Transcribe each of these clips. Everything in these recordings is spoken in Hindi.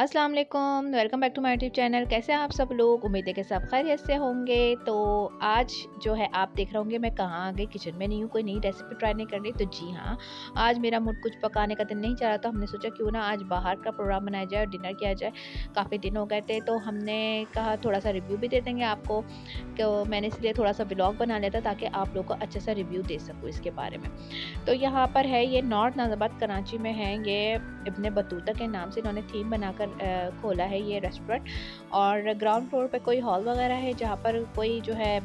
अस्सलाम वालेकुम, welcome back to my YouTube channel. कैसे हैं आप सब लोग? उम्मीद है कि सब खैरियत से होंगे। तो आज जो है आप देख रहे होंगे मैं कहाँ आ गई, किचन में नहीं हूँ, कोई नई रेसिपी ट्राई नहीं कर रही। तो जी हाँ, आज मेरा मूड कुछ पकाने का दिन नहीं चाह रहा, तो हमने सोचा क्यों ना आज बाहर का प्रोग्राम बनाया जाए और डिनर किया जाए। काफ़ी दिन हो गए थे, तो हमने कहा थोड़ा सा रिव्यू भी दे देंगे आपको। तो मैंने इसलिए थोड़ा सा व्लॉग बना लिया था ताकि आप लोग को अच्छे सा रिव्यू दे सकूँ इसके बारे में। तो यहाँ पर है, ये नॉर्थ नाज़ाबाद कराची में है। ये इब्न बतूता के नाम से इन्होंने थीम बनाकर खोला है ये रेस्टोरेंट। और ग्राउंड फ्लोर पे कोई हॉल वगैरह है जहाँ पर कोई जो है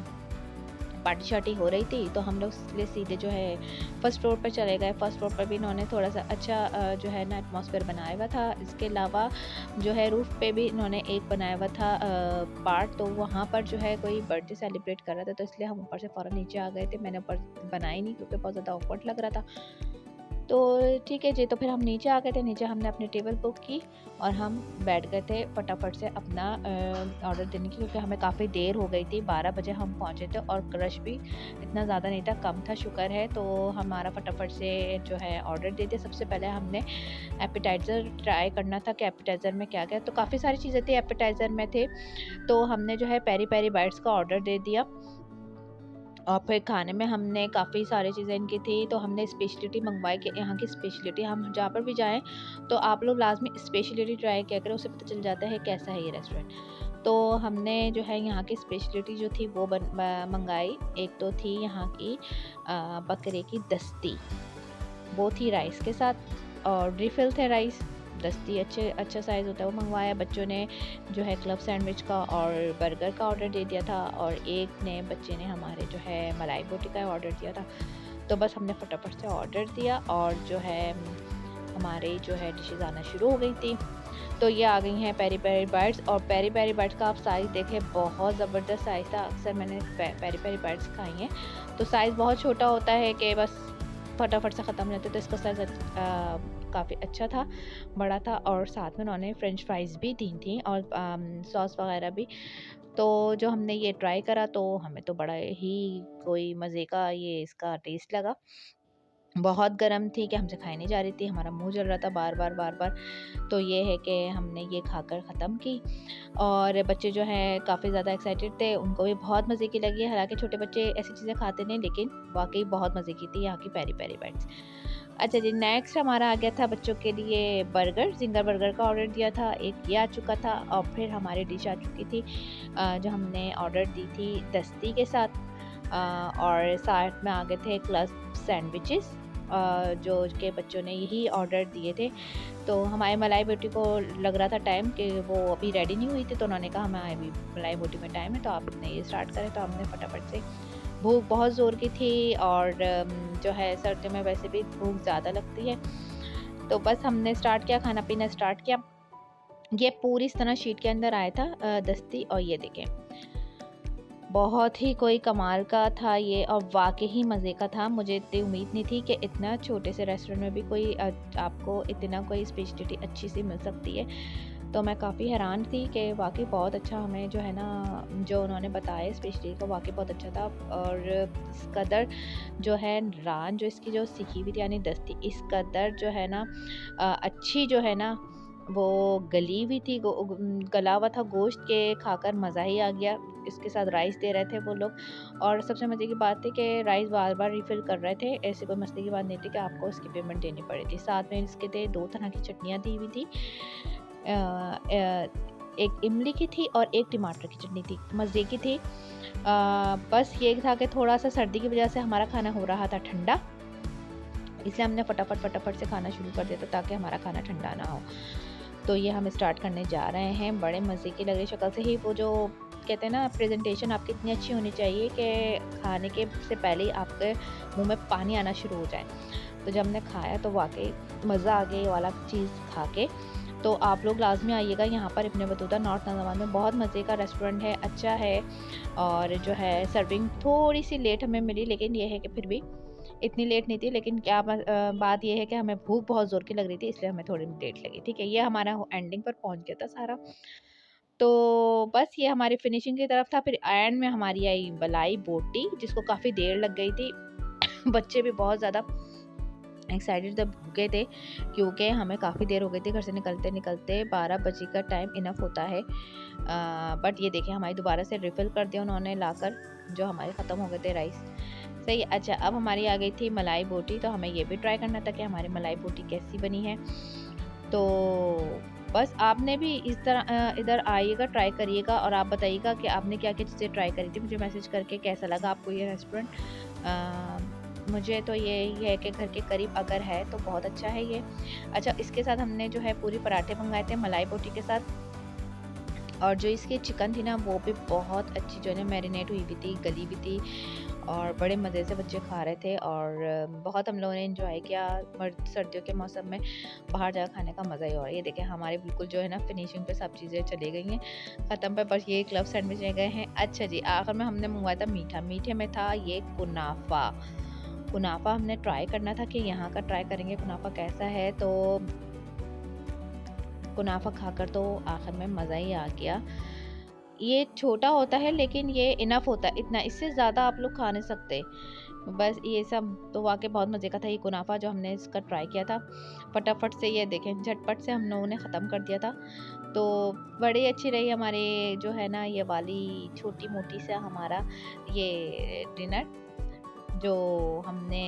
पार्टी शार्टी हो रही थी, तो हम लोग इसलिए सीधे जो है फर्स्ट फ्लोर पे चले गए। फर्स्ट फ्लोर पर भी इन्होंने थोड़ा सा अच्छा जो है ना एटमॉस्फेयर बनाया हुआ था। इसके अलावा जो है रूफ पे भी इन्होंने एक बनाया हुआ था पार्ट, तो वहाँ पर जो है कोई बर्थडे सेलिब्रेट कर रहा था, तो इसलिए हम ऊपर से फ़ौरन नीचे आ गए थे। मैंने ऊपर बनाई नहीं क्योंकि बहुत ज़्यादा ऑकवर्ड लग रहा था। तो ठीक है जी, तो फिर हम नीचे आ गए थे। नीचे हमने अपनी टेबल बुक की और हम बैठ गए थे फटाफट से अपना ऑर्डर देने की, क्योंकि हमें काफ़ी देर हो गई थी। 12 बजे हम पहुँचे थे और क्रश भी इतना ज़्यादा नहीं था, कम था, शुक्र है। तो हमारा फटाफट से जो है ऑर्डर दे दिया। सबसे पहले हमने एपेटाइज़र ट्राई करना था कि एपेटाइज़र में क्या क्या, तो काफ़ी सारी चीज़ें थी एपेटाइज़र में थे। तो हमने जो है पेरी पेरी बाइट्स का ऑर्डर दे दिया। और फिर खाने में हमने काफ़ी सारी चीज़ें इनकी थी, तो हमने स्पेशलिटी मंगवाई कि यहाँ की स्पेशलिटी, हम जहाँ पर भी जाएँ तो आप लोग लाज़मी स्पेशलिटी ट्राई किया करें, उससे पता चल जाता है कैसा है ये रेस्टोरेंट। तो हमने जो है यहाँ की स्पेशलिटी जो थी वो मंगाई। एक तो थी यहाँ की बकरे की दस्ती, वो थी राइस के साथ और रिफ़िल थे राइस। दस्ती अच्छा साइज़ होता है वो मंगवाया। बच्चों ने जो है क्लब सैंडविच का और बर्गर का ऑर्डर दे दिया था, और एक ने बच्चे ने हमारे जो है मलाई बोटी का ऑर्डर दिया था। तो बस हमने फटाफट से ऑर्डर दिया और जो है हमारे जो है डिशेज़ आना शुरू हो गई थी। तो ये आ गई हैं पेरी पेरी बाइट्स, और पेरी पेरी बाइट्स का आप साइज़ देखें, बहुत ज़बरदस्त साइज़ था। अक्सर मैंने पेरी पेरी बाइट्स खाई हैं, तो साइज़ बहुत छोटा होता है कि बस फटाफट से ख़त्म रहते, तो इसका साइज़ काफ़ी अच्छा था, बड़ा था। और साथ में उन्होंने फ्रेंच फ्राइज़ भी दी थी और सॉस वग़ैरह भी। तो जो हमने ये ट्राई करा तो हमें तो बड़ा ही कोई मज़े का ये इसका टेस्ट लगा। बहुत गरम थी कि हमसे खाई नहीं जा रही थी, हमारा मुँह जल रहा था बार-बार, बार-बार। तो ये है कि हमने ये खाकर ख़त्म की। और बच्चे जो हैं काफ़ी ज़्यादा एक्साइटेड थे, उनको भी बहुत मज़े की लगी। हालाँकि छोटे बच्चे ऐसी चीज़ें खाते नहीं, लेकिन वाक़ई बहुत मज़े की थी यहाँ की पेरी-पेरी बाइट्स। अच्छा जी, नेक्स्ट हमारा आ गया था बच्चों के लिए बर्गर, ज़िंगर बर्गर का ऑर्डर दिया था, एक ये आ चुका था। और फिर हमारी डिश आ चुकी थी जो हमने ऑर्डर दी थी दस्ती के साथ। और साथ में आ गए थे क्लब सैंडविचेस, जो के बच्चों ने यही ऑर्डर दिए थे। तो हमारी मलाई बेटी को लग रहा था टाइम कि वो अभी रेडी नहीं हुई थी, तो उन्होंने कहा हमें अभी मलाई बेटी में टाइम है, तो आपने ये स्टार्ट करें। तो हमने फटाफट से, भूख बहुत ज़ोर की थी और जो है सर्दियों में वैसे भी भूख ज़्यादा लगती है, तो बस हमने स्टार्ट किया, खाना पीना स्टार्ट किया। ये पूरी इस तरह शीट के अंदर आया था दस्ती, और ये देखें बहुत ही कोई कमाल का था ये, और वाक़ई ही मज़े का था। मुझे इतनी उम्मीद नहीं थी कि इतना छोटे से रेस्टोरेंट में भी कोई आपको इतना कोई स्पेशलिटी अच्छी सी मिल सकती है। तो मैं काफ़ी हैरान थी कि वाक़ई बहुत अच्छा, हमें जो है ना जो उन्होंने बताया स्पेशलिटी को वाक़ई बहुत अच्छा था। और इस कदर जो है रान जो इसकी जो सीखी हुई थी यानी दस्ती, इस कदर जो है ना अच्छी जो है ना वो गली हुई थी, गला हुआ था गोश्त के, खाकर मज़ा ही आ गया। इसके साथ राइस दे रहे थे वो लोग, और सबसे मज़े की बात थी कि राइस बार-बार रिफ़िल कर रहे थे। ऐसी कोई मसले की बात नहीं थी कि आपको इसकी पेमेंट देनी पड़ी थी। साथ में इसके थे 2 तरह की चटनियाँ दी हुई थी। अ एक इमली की थी और एक टमाटर की चटनी थी, मज़े की थी। बस ये था कि थोड़ा-सा सर्दी की वज़ह से हमारा खाना हो रहा था ठंडा, इसलिए हमने फटाफट से खाना शुरू कर दिया था ताकि हमारा खाना ठंडा ना हो। तो ये हम स्टार्ट करने जा रहे हैं। बड़े मज़े की लग रही शक्ल से ही, वो जो कहते हैं ना प्रेजेंटेशन आपकी इतनी अच्छी होनी चाहिए कि खाने के से पहले ही आपके मुंह में पानी आना शुरू हो जाए। तो जब हमने खाया तो वाकई मज़ा आ गया ये वाला चीज़ खा के। तो आप लोग लाजमी आइएगा यहाँ पर इब्न बतूता नॉर्थ नाज़ाबाद में, बहुत मज़े का रेस्टोरेंट है, अच्छा है। और जो है सर्विंग थोड़ी सी लेट हमें मिली, लेकिन ये है कि फिर भी इतनी लेट नहीं थी। लेकिन बात ये है कि हमें भूख बहुत ज़ोर की लग रही थी, इसलिए हमें थोड़ी लेट लगी। ठीक है, ये हमारा एंडिंग पर पहुँच गया था सारा। तो बस ये हमारी फिनिशिंग की तरफ था। फिर एंड में हमारी आई मलाई बोटी, जिसको काफ़ी देर लग गई थी। बच्चे भी बहुत ज़्यादा एक्साइटेड तब हो गए थे क्योंकि हमें काफ़ी देर हो गई थी घर से निकलते निकलते। 12 बजे का टाइम इनफ होता है। बट ये देखिए हमारी दोबारा से रिफ़िल कर दिया उन्होंने लाकर, जो हमारे ख़त्म हो गए थे राइस। सही। अच्छा, अब हमारी आ गई थी मलाई बोटी, तो हमें ये भी ट्राई करना था कि हमारी मलाई बोटी कैसी बनी है। तो बस आपने भी इस तरह इधर आइएगा, ट्राई करिएगा और आप बताइएगा कि आपने क्या-क्या चीज़ें ट्राई करी थी। मुझे मैसेज करके कैसा लगा आपको ये रेस्टोरेंट। मुझे तो यही है कि घर के करीब अगर है तो बहुत अच्छा है ये। अच्छा, इसके साथ हमने जो है पूरी पराठे मँगाए थे मलाई बोटी के साथ, और जो इसकी चिकन थी ना वो भी बहुत अच्छी जो है ना मैरिनेट हुई भी थी, गली भी थी, और बड़े मज़े से बच्चे खा रहे थे और बहुत हम लोगों ने एंजॉय किया। सर्दियों के मौसम में बाहर जाकर खाने का मज़ा ही और। ये देखें हमारे बिल्कुल जो है ना फिनिशिंग पे सब चीज़ें चली गई हैं ख़त्म पे, बस ये क्लब सैंडविच रह गए हैं। अच्छा जी, आखिर में हमने मंगवाया था मीठा। मीठे में था ये कुनाफा। कुनाफा हमने ट्राई करना था कि यहाँ का ट्राई करेंगे कुनाफा कैसा है। तो कुनाफा खाकर तो आखिर में मज़ा ही आ गया। ये छोटा होता है लेकिन ये इनफ होता है, इतना इससे ज़्यादा आप लोग खा नहीं सकते। बस ये सब तो वाक़ई बहुत मज़े का था ये कुनाफा जो हमने इसका ट्राई किया था। फटाफट से ये देखें झटपट से हम लोगों ने ख़त्म कर दिया था। तो बड़ी अच्छी रही हमारे जो है ना ये वाली छोटी-मोटी सा हमारा ये डिनर, जो हमने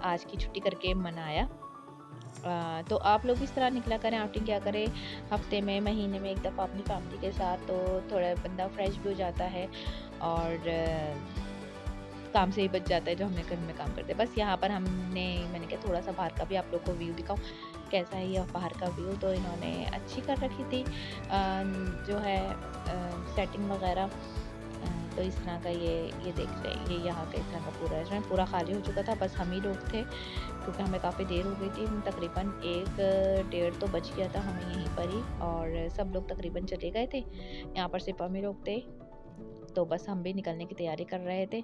आज की छुट्टी करके मनाया। तो आप लोग इस तरह निकला करें, आउटिंग किया करें हफ्ते में, महीने में एक दफ़ा अपनी फैमिली के साथ, तो थोड़ा बंदा फ्रेश भी हो जाता है और काम से ही बच जाता है जो हमने घर में काम करते हैं। बस यहाँ पर मैंने कहा थोड़ा सा बाहर का भी आप लोग को व्यू दिखाऊं कैसा है ये बाहर का व्यू। तो इन्होंने अच्छी कर रखी थी जो है सेटिंग वगैरह। तो इस तरह का ये देख रहे हैं, ये यहाँ का इस तरह का पूरा रेस्टोरेंट पूरा खाली हो चुका था, बस हम ही लोग थे क्योंकि हमें काफ़ी देर हो गई थी। तकरीबन 1 डेढ़ तो बज गया था हमें यहीं पर ही, और सब लोग तकरीबन चले गए थे, यहाँ पर सिर्फ हम ही लोग थे। तो बस हम भी निकलने की तैयारी कर रहे थे।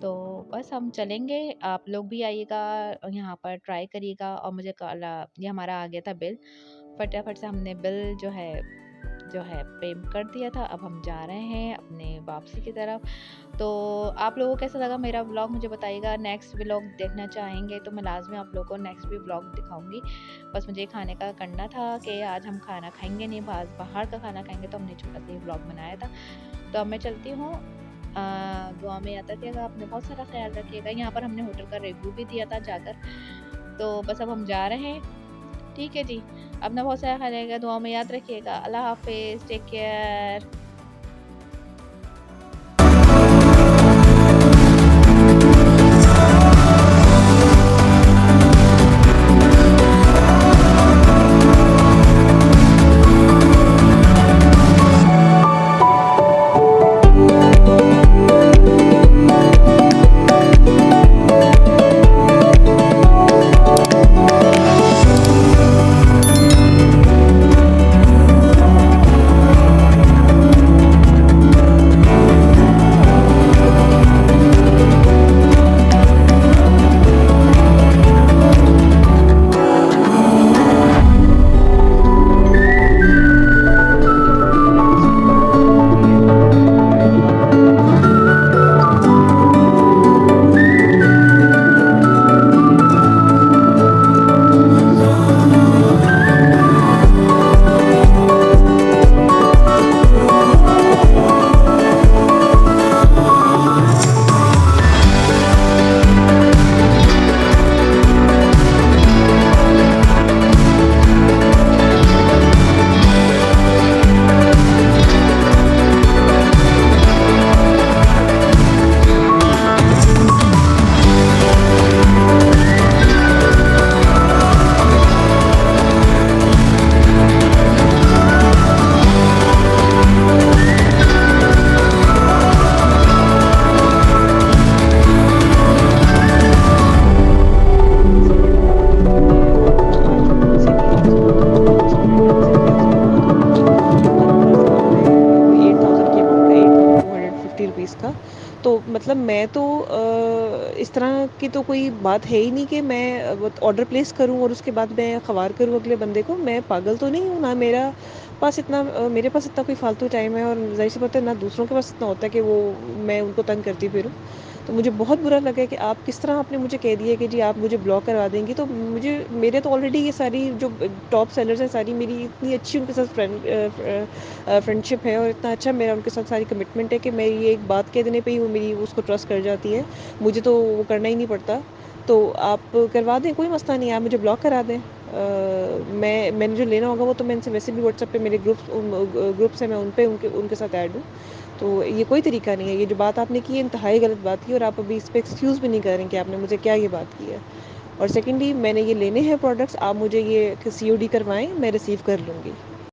तो बस हम चलेंगे, आप लोग भी आइएगा यहाँ पर, ट्राई करिएगा। और मुझे कल ये हमारा आ गया था बिल, फटाफट से हमने बिल जो है पे कर दिया था। अब हम जा रहे हैं अपने वापसी की तरफ। तो आप लोगों को कैसा लगा मेरा व्लॉग मुझे बताइएगा। नेक्स्ट व्लॉग देखना चाहेंगे तो मैं लाजमी आप लोगों को नेक्स्ट भी व्लॉग दिखाऊंगी। बस मुझे खाने का करना था कि आज हम खाना खाएंगे नहीं, बाहर का खाना खाएंगे, तो हमने छोटा सा ही व्लॉग बनाया था। तो अब मैं चलती हूँ। दुआ में याद रखिएगा, आपने बहुत सारा ख्याल रखिएगा। यहाँ पर हमने होटल का रिव्यू भी दिया था जाकर। तो बस अब हम जा रहे हैं। ठीक है जी, अपना बहुत सारा ख्याल रखिएगा, दुआ में याद रखिएगा। अल्लाह हाफिज़, टेक केयर। तो मतलब मैं तो इस तरह की तो कोई बात है ही नहीं कि मैं ऑर्डर प्लेस करूँ और उसके बाद मैं ख़बार करूँ अगले बंदे को। मैं पागल तो नहीं हूँ, ना मेरे पास इतना कोई फ़ालतू टाइम है, और ज़ाहिर-सी बात है ना दूसरों के पास इतना होता है कि वो मैं उनको तंग करती फिरूँ। तो मुझे बहुत बुरा लगा कि आप किस तरह आपने मुझे कह दिया कि जी आप मुझे ब्लॉक करवा देंगी। तो मेरे तो ऑलरेडी ये सारी जो टॉप सेलर्स हैं, सारी मेरी इतनी अच्छी उनके साथ फ्रेंडशिप है, और इतना अच्छा मेरा उनके साथ सारी कमिटमेंट है कि मैं ये एक बात कह देने पे ही वो मेरी उसको ट्रस्ट कर जाती है। मुझे तो वो करना ही नहीं पड़ता। तो आप करवा दें, कोई मसला नहीं है, आप मुझे ब्लॉक करा दें। मैंने जो लेना होगा वो तो मैं इनसे वैसे भी व्हाट्सएप पे मेरे ग्रुप्स हैं, मैं उन पे उनके उनके साथ ऐड हूँ। तो ये कोई तरीका नहीं है। ये जो बात आपने की है इंतहाई गलत बात की, और आप अभी इस पे एक्सक्यूज़ भी नहीं कर रहे हैं कि आपने मुझे क्या ये बात की है। और सेकंडली मैंने ये लेने हैं प्रोडक्ट्स, आप मुझे ये सीओडी करवाएँ, मैं रिसीव कर लूँगी।